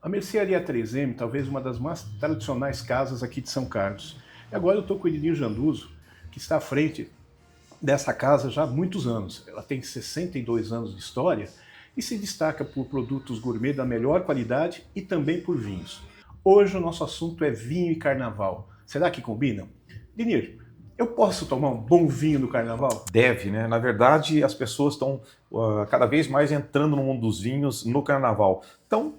A Mercearia 3M, talvez uma das mais tradicionais casas aqui de São Carlos. E agora eu estou com o Edinho Janduso, que está à frente dessa casa já há muitos anos. Ela tem 62 anos de história e se destaca por produtos gourmet da melhor qualidade e também por vinhos. Hoje o nosso assunto é vinho e carnaval. Será que combinam? Dinir, eu posso tomar um bom vinho no carnaval? Deve, né? Na verdade, as pessoas estão cada vez mais entrando no mundo dos vinhos no carnaval. Então,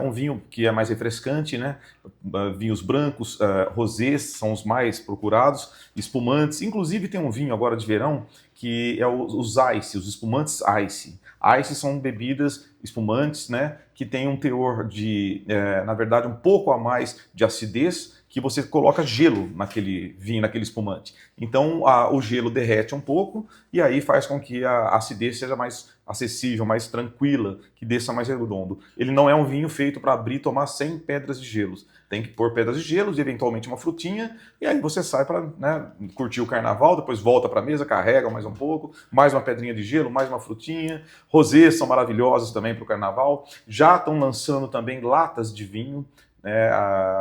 um vinho que é mais refrescante, né? Vinhos brancos, rosés são os mais procurados, espumantes. Inclusive, tem um vinho agora de verão que é os ice, os espumantes ice. Ice são bebidas espumantes, né? Que tem um teor de, na verdade, um pouco a mais de acidez, que você coloca gelo naquele vinho, naquele espumante. Então o gelo derrete um pouco e aí faz com que a acidez seja mais acessível, mais tranquila, que desça mais redondo. Ele não é um vinho feito para abrir e tomar sem pedras de gelos. Tem que pôr pedras de gelos e eventualmente uma frutinha, e aí você sai para, né, curtir o carnaval, depois volta para a mesa, carrega mais um pouco, mais uma pedrinha de gelo, mais uma frutinha. Rosés são maravilhosos também para o carnaval. Já estão lançando também latas de vinho.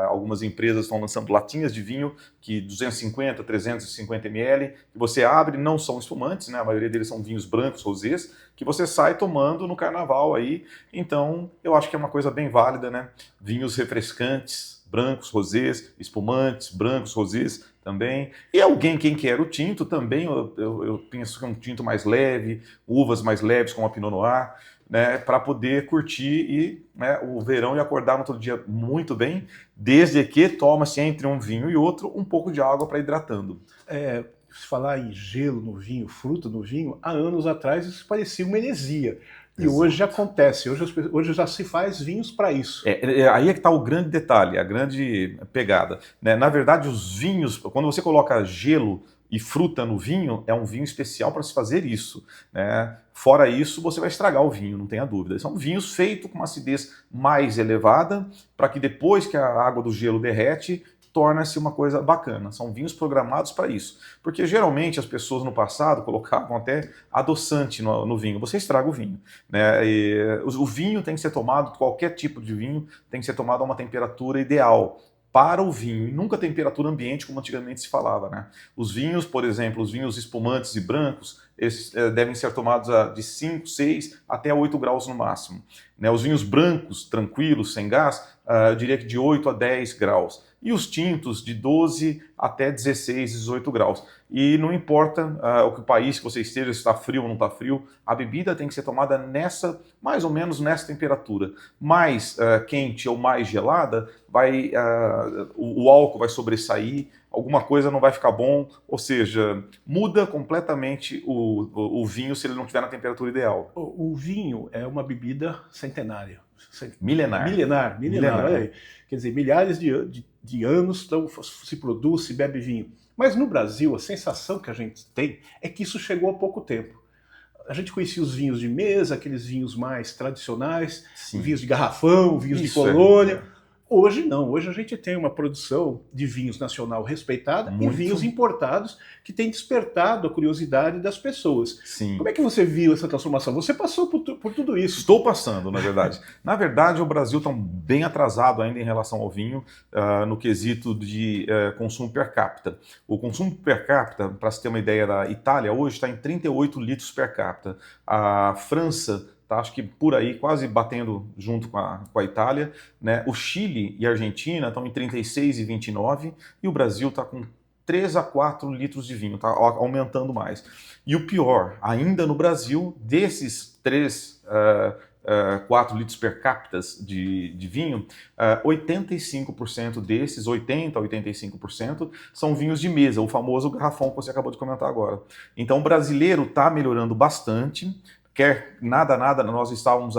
Algumas empresas estão lançando latinhas de vinho que 250, 350 ml, que você abre, não são espumantes, né? A maioria deles são vinhos brancos, rosés, que você sai tomando no carnaval aí. Então, eu acho que é uma coisa bem válida, né? Vinhos refrescantes, brancos, rosés, espumantes, brancos, rosés também. E alguém, quem quer o tinto também, eu penso que é um tinto mais leve, uvas mais leves, como a Pinot Noir, né, para poder curtir e, né, o verão e acordar no outro dia muito bem, desde que toma-se entre um vinho e outro um pouco de água para hidratando. Se falar em gelo no vinho, fruta no vinho, há anos atrás isso parecia uma heresia. E Exato. hoje acontece, hoje já se faz vinhos para isso. Aí é que está o grande detalhe, a grande pegada, né? Na verdade, os vinhos, quando você coloca gelo e fruta no vinho, é um vinho especial para se fazer isso, né? Fora isso, você vai estragar o vinho, não tenha dúvida. São vinhos feitos com uma acidez mais elevada, para que depois que a água do gelo derrete, torna-se uma coisa bacana. São vinhos programados para isso. Porque geralmente as pessoas no passado colocavam até adoçante no vinho. Você estraga o vinho, né? O vinho tem que ser tomado, qualquer tipo de vinho, tem que ser tomado a uma temperatura ideal para o vinho, e nunca temperatura ambiente, como antigamente se falava, né? Os vinhos, por exemplo, os vinhos espumantes e brancos, eles devem ser tomados de 5, 6 até 8 graus no máximo, né? Os vinhos brancos, tranquilos, sem gás, eu diria que de 8 a 10 graus. E os tintos de 12 até 16, 18 graus. E não importa o que o país que você esteja, se está frio ou não está frio, a bebida tem que ser tomada mais ou menos nessa temperatura. Mais quente ou mais gelada, o álcool vai sobressair, alguma coisa não vai ficar bom, ou seja, muda completamente o vinho se ele não estiver na temperatura ideal. O vinho é uma bebida centenária. Milenar. Milenar. Olha aí. Quer dizer, milhares de anos então, se produz, se bebe vinho. Mas no Brasil, a sensação que a gente tem é que isso chegou há pouco tempo. A gente conhecia os vinhos de mesa, aqueles vinhos mais tradicionais, Sim. vinhos de garrafão, vinhos de colônia. Hoje não, hoje a gente tem uma produção de vinhos nacional respeitada e vinhos importados que tem despertado a curiosidade das pessoas. Sim. Como é que você viu essa transformação? Você passou por tudo isso. Estou passando, na verdade. Na verdade, o Brasil está bem atrasado ainda em relação ao vinho no quesito de consumo per capita. O consumo per capita, para se ter uma ideia, da Itália hoje está em 38 litros per capita. A França acho que por aí, quase batendo junto com a Itália, né? O Chile e a Argentina estão em 36 e 29, e o Brasil está com 3 a 4 litros de vinho, está aumentando mais. E o pior, ainda no Brasil, desses 4 litros per capita de vinho, 85% desses, 80% a 85%, são vinhos de mesa, o famoso garrafão que você acabou de comentar agora. Então o brasileiro está melhorando bastante. Nada, nós estávamos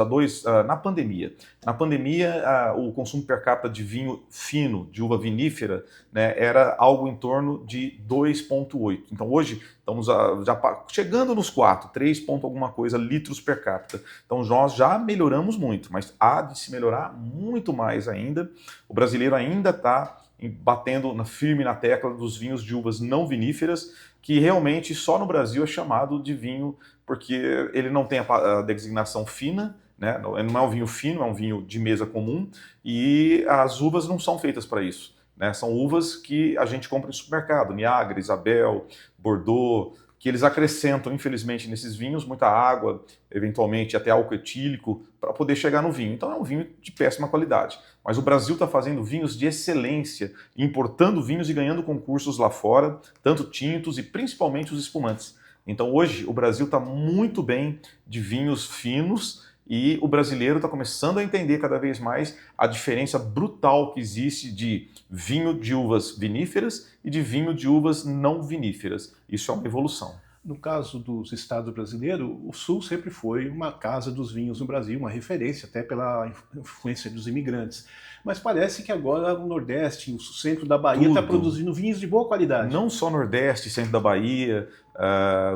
na pandemia. Na pandemia, o consumo per capita de vinho fino, de uva vinífera, né, era algo em torno de 2,8. Então hoje estamos já chegando nos 3 ponto alguma coisa litros per capita. Então nós já melhoramos muito, mas há de se melhorar muito mais ainda. O brasileiro ainda está batendo firme na tecla dos vinhos de uvas não viníferas, que realmente só no Brasil é chamado de vinho, porque ele não tem a designação fina, né? Não é um vinho fino, é um vinho de mesa comum, e as uvas não são feitas para isso, né? São uvas que a gente compra no supermercado, Niagara, Isabel, Bordeaux, que eles acrescentam, infelizmente, nesses vinhos, muita água, eventualmente até álcool etílico, para poder chegar no vinho. Então é um vinho de péssima qualidade. Mas o Brasil está fazendo vinhos de excelência, importando vinhos e ganhando concursos lá fora, tanto tintos e principalmente os espumantes. Então hoje o Brasil está muito bem de vinhos finos, e o brasileiro está começando a entender cada vez mais a diferença brutal que existe de vinho de uvas viníferas e de vinho de uvas não viníferas. Isso é uma evolução. No caso dos estados brasileiros, o Sul sempre foi uma casa dos vinhos no Brasil, uma referência, até pela influência dos imigrantes. Mas parece que agora o Nordeste, o centro da Bahia, está produzindo vinhos de boa qualidade. Não só Nordeste, centro da Bahia,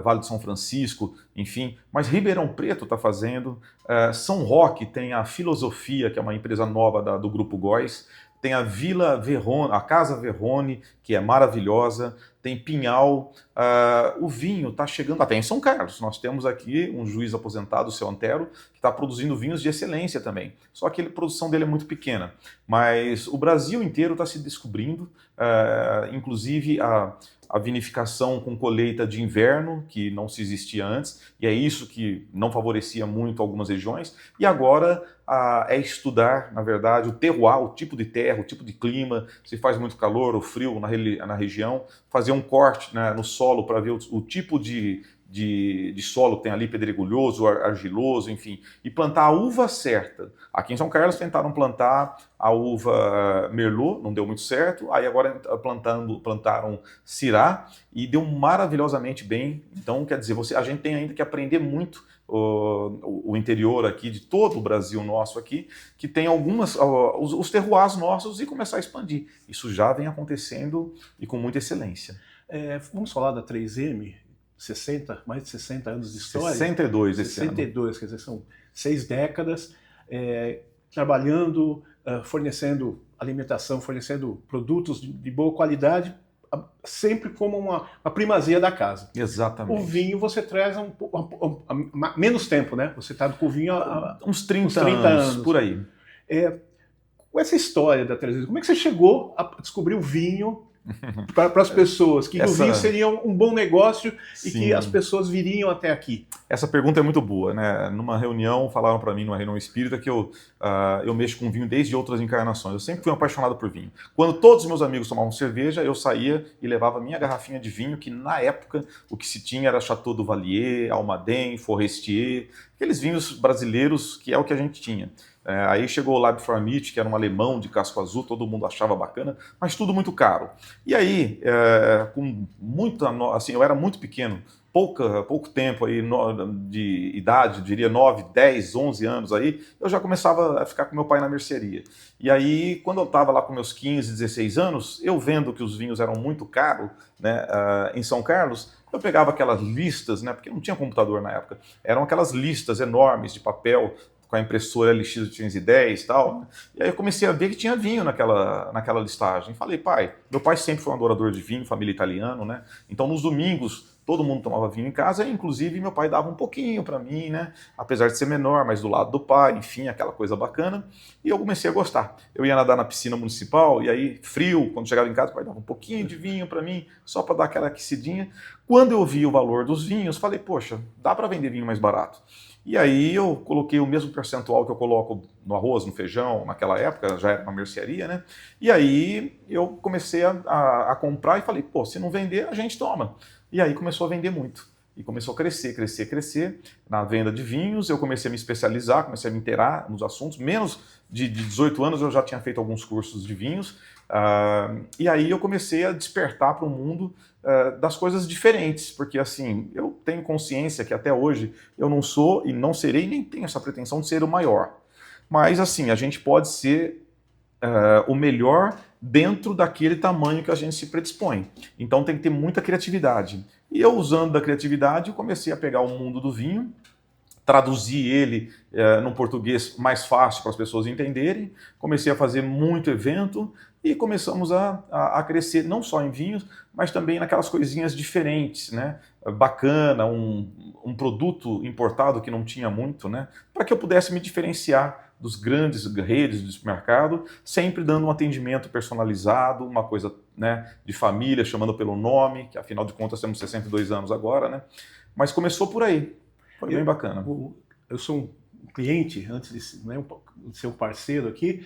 Vale do São Francisco, enfim, mas Ribeirão Preto está fazendo. São Roque tem a Filosofia, que é uma empresa nova do Grupo Góis. Tem a Vila Verrone, a Casa Verrone, que é maravilhosa. Tem Pinhal. O vinho está chegando até em São Carlos. Nós temos aqui um juiz aposentado, o seu Antero, que está produzindo vinhos de excelência também. Só que a produção dele é muito pequena. Mas o Brasil inteiro está se descobrindo, inclusive a vinificação com colheita de inverno, que não se existia antes, e é isso que não favorecia muito algumas regiões, e agora é estudar, na verdade, o terroir, o tipo de terra, o tipo de clima, se faz muito calor ou frio na região, fazer um corte, né, no solo para ver o tipo de solo que tem ali, pedregulhoso, argiloso, enfim, e plantar a uva certa. Aqui em São Carlos tentaram plantar a uva Merlot, não deu muito certo, aí agora plantaram Syrah e deu maravilhosamente bem. Então, quer dizer, a gente tem ainda que aprender muito o interior aqui, de todo o Brasil nosso aqui, que tem os terroirs nossos, e começar a expandir. Isso já vem acontecendo e com muita excelência. Vamos falar da 3M, mais de 60 anos de história. 62 esse ano. 62, quer dizer, são 6 décadas trabalhando, fornecendo alimentação, fornecendo produtos de boa qualidade, sempre como uma primazia da casa. Exatamente. O vinho você traz menos tempo, né? Você está com o vinho há uns 30 anos, por aí. Com essa história da 3M, como é que você chegou a descobrir o vinho para as pessoas, que o vinho seria um bom negócio e que as pessoas viriam até aqui? Essa pergunta é muito boa, né? Numa reunião, falaram para mim, numa reunião espírita, que eu mexo com vinho desde outras encarnações. Eu sempre fui apaixonado por vinho. Quando todos os meus amigos tomavam cerveja, eu saía e levava minha garrafinha de vinho, que na época o que se tinha era Chateau do Valier, Almaden, Forestier, aqueles vinhos brasileiros que é o que a gente tinha. Aí chegou o Lab Formit, que era um alemão de casco azul, todo mundo achava bacana, mas tudo muito caro. E aí, eu era muito pequeno, pouco tempo aí de idade, diria 9, 10, 11 anos aí, eu já começava a ficar com meu pai na mercearia. E aí, quando eu estava lá com meus 15, 16 anos, eu vendo que os vinhos eram muito caros, né, em São Carlos, eu pegava aquelas listas, né, porque não tinha computador na época, eram aquelas listas enormes de papel, com a impressora LX810 e tal. E aí eu comecei a ver que tinha vinho naquela listagem. Falei, pai, meu pai sempre foi um adorador de vinho, família italiana, né? Então nos domingos todo mundo tomava vinho em casa, inclusive meu pai dava um pouquinho para mim, né? Apesar de ser menor, mas do lado do pai, enfim, aquela coisa bacana. E eu comecei a gostar. Eu ia nadar na piscina municipal, e aí, frio, quando chegava em casa, o pai dava um pouquinho de vinho para mim, só para dar aquela aquecidinha. Quando eu vi o valor dos vinhos, falei, poxa, dá para vender vinho mais barato. E aí eu coloquei o mesmo percentual que eu coloco no arroz, no feijão, naquela época, já era uma mercearia, né? E aí eu comecei a comprar e falei, pô, se não vender, a gente toma. E aí começou a vender muito. E começou a crescer na venda de vinhos. Eu comecei a me especializar, comecei a me inteirar nos assuntos. Menos de 18 anos eu já tinha feito alguns cursos de vinhos. E aí eu comecei a despertar para o mundo das coisas diferentes, porque assim, eu tenho consciência que até hoje eu não sou e não serei, nem tenho essa pretensão de ser o maior. Mas assim, a gente pode ser o melhor dentro daquele tamanho que a gente se predispõe. Então tem que ter muita criatividade. E eu, usando da criatividade, eu comecei a pegar o mundo do vinho, traduzir ele num português mais fácil para as pessoas entenderem. Comecei a fazer muito evento e começamos a crescer não só em vinhos, mas também naquelas coisinhas diferentes, né? Bacana, um produto importado que não tinha muito, né? Para que eu pudesse me diferenciar dos grandes redes de supermercado, sempre dando um atendimento personalizado, uma coisa, né, de família, chamando pelo nome, que afinal de contas temos 62 anos agora, né? Mas começou por aí, foi bem bacana. Eu sou um cliente, antes de ser um parceiro aqui,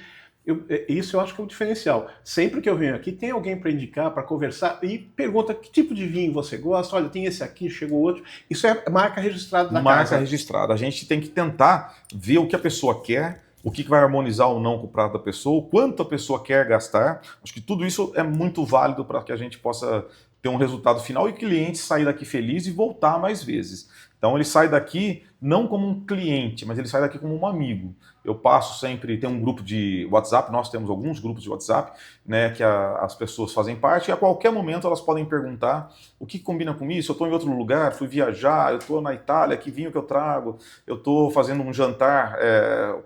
isso eu acho que é um diferencial. Sempre que eu venho aqui, tem alguém para indicar, para conversar, e pergunta que tipo de vinho você gosta. Olha, tem esse aqui, chegou outro. Isso é marca registrada da casa. Marca registrada. A gente tem que tentar ver o que a pessoa quer, o que vai harmonizar ou não com o prato da pessoa, o quanto a pessoa quer gastar. Acho que tudo isso é muito válido para que a gente possa ter um resultado final e o cliente sair daqui feliz e voltar mais vezes. Então ele sai daqui não como um cliente, mas ele sai daqui como um amigo. Eu passo sempre, tem um grupo de WhatsApp, nós temos alguns grupos de WhatsApp, né, que as pessoas fazem parte, e a qualquer momento elas podem perguntar o que combina com isso, eu estou em outro lugar, fui viajar, eu estou na Itália, que vinho que eu trago, eu estou fazendo um jantar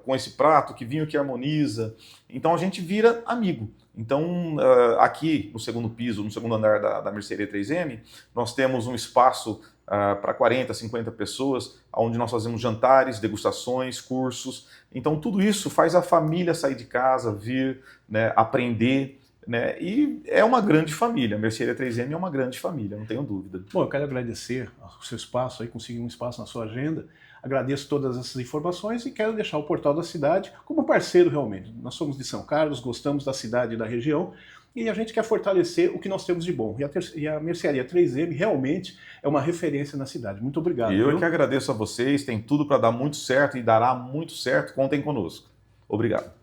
com esse prato, que vinho que harmoniza. Então a gente vira amigo. Então, aqui no segundo piso, no segundo andar da Mercearia 3M, nós temos um espaço para 40, 50 pessoas, onde nós fazemos jantares, degustações, cursos. Então, tudo isso faz a família sair de casa, vir, né, aprender, né, e é uma grande família. A Mercearia 3M é uma grande família, não tenho dúvida. Bom, eu quero agradecer o seu espaço, aí, conseguir um espaço na sua agenda. Agradeço todas essas informações e quero deixar o Portal da Cidade como parceiro realmente. Nós somos de São Carlos, gostamos da cidade e da região e a gente quer fortalecer o que nós temos de bom. E a Mercearia 3M realmente é uma referência na cidade. Muito obrigado. Eu que agradeço a vocês, tem tudo para dar muito certo e dará muito certo. Contem conosco. Obrigado.